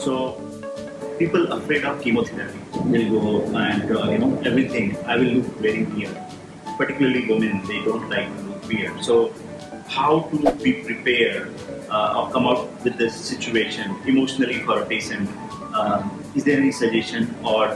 So people afraid of chemotherapy will go and everything. I will look very weird. Particularly women, they don't like to look weird. So how to be prepared or come out with this situation emotionally for a patient? Is there any suggestion or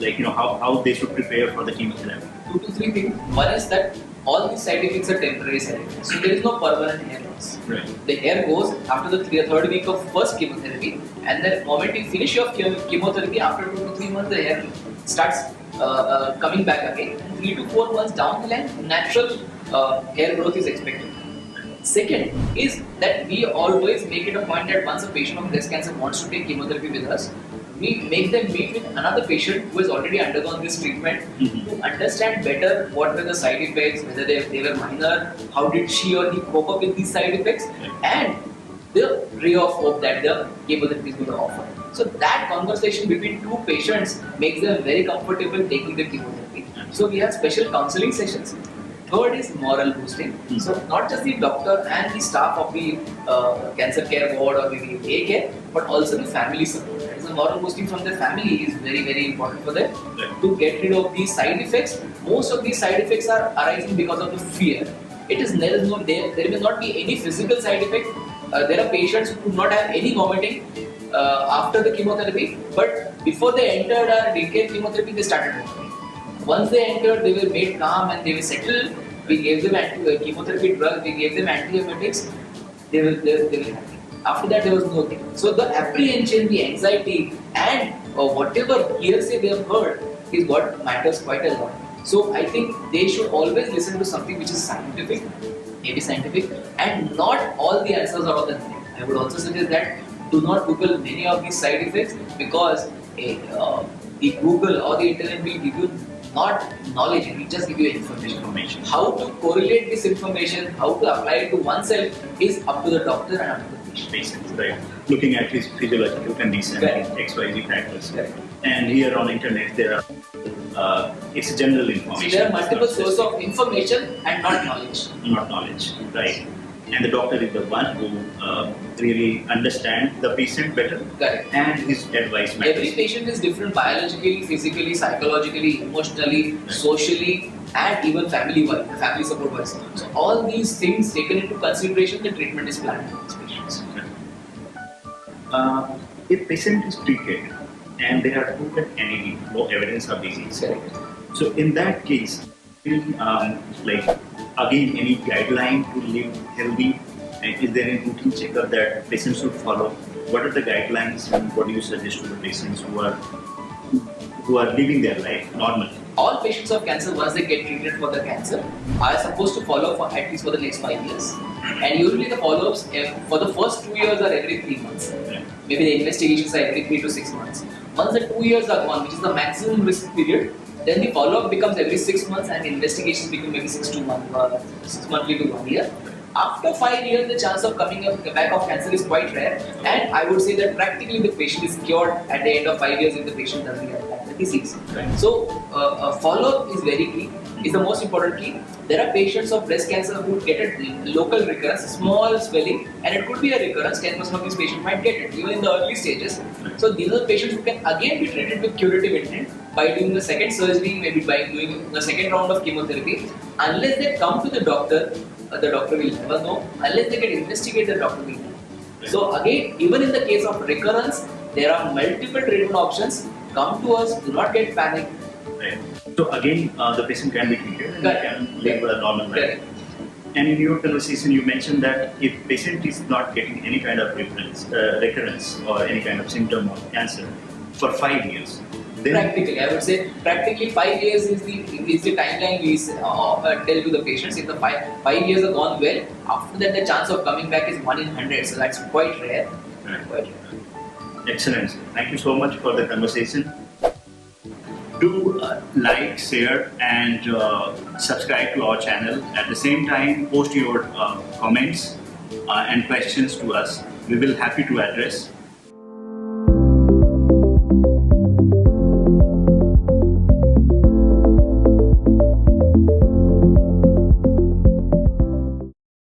how they should prepare for the chemotherapy? 2 to 3 things. One is that all these side effects are temporary side effects. So there is no permanent hair loss. Right. The hair goes after the third week of first chemotherapy, and the moment you finish your chemotherapy, after 2 to 3 months, the hair starts coming back again. And 3 to 4 months down the line, natural hair growth is expected. Second is that we always make it a point that once a patient of breast cancer wants to take chemotherapy with us, we make them meet with another patient who has already undergone this treatment to understand better what were the side effects, whether they were minor, how did she or he cope up with these side effects, and the ray of hope that the chemotherapy is going to offer. So that conversation between two patients makes them very comfortable taking the chemotherapy. So we have special counseling sessions. Third is moral boosting. So not just the doctor and the staff of the cancer care ward or maybe day care, but also the family support. So moral boosting from the family is very, very important for them to get rid of these side effects. Most of these side effects are arising because of the fear. There may not be any physical side effect. There are patients who do not have any vomiting after the chemotherapy, but before they entered our daycare chemotherapy, they started vomiting. Once they entered, they were made calm and they were settled. We gave them chemotherapy drug, we gave them antibiotics. They were happy. After that, there was nothing. So the apprehension, the anxiety, and whatever hearsay they have heard is what matters quite a lot. So I think they should always listen to something which is scientific, maybe scientific, and not all the answers are on the net. I would also suggest that do not Google many of these side effects because the Google or the internet will give you not knowledge, it will just give you information. How to correlate this information, how to apply it to oneself is up to the doctor and up to the patient. Right. Looking at his physiological condition, XYZ factors. And here on internet there are it's general information. So there are multiple sources of information and not knowledge. Not knowledge, right. And the doctor is the one who really understands the patient better. Correct. And his advice matters. Every patient is different biologically, physically, psychologically, emotionally, socially, and even family support wise. So all these things taken into consideration, the treatment is planned for these patients. If patient is treated and they are proven any no evidence of disease. Correct. So in that case, again, any guideline to live healthy? And is there any routine checkup that patients should follow? What are the guidelines and what do you suggest to the patients who are living their life normally? All patients of cancer, once they get treated for the cancer, are supposed to follow for at least for the next 5 years. And usually the follow-ups for the first 2 years are every 3 months. Maybe the investigations are every 3 to 6 months. Once the 2 years are gone, which is the maximum risk period, then the follow-up becomes every 6 months and investigations become maybe 6 monthly to 1 year. After 5 years, the chance of coming back of cancer is quite rare, and I would say that practically the patient is cured at the end of 5 years if the patient doesn't get back the disease. So follow-up is very key, is the most important key. There are patients of breast cancer who get a local recurrence, small swelling, and it could be a recurrence. 10% of these patients might get it, even in the early stages. So these are patients who can again be treated with curative intent by doing the second surgery, maybe by doing the second round of chemotherapy. Unless they come to the doctor will never know. Unless they get investigated, the doctor will know. So again, even in the case of recurrence, there are multiple treatment options. Come to us, do not get panicked. Right. So again, the patient can be treated and they can live a normal life. And in your conversation, you mentioned that if patient is not getting any kind of recurrence or any kind of symptom of cancer for 5 years, then practically, I would say, 5 years is the timeline we tell to the patients. If the 5 years are gone well, after that the chance of coming back is 1 in 100. So that's quite rare. Right. Quite rare. Excellent. Thank you so much for the conversation. Do like, share, and subscribe to our channel. At the same time, post your comments and questions to us. We will happy to address.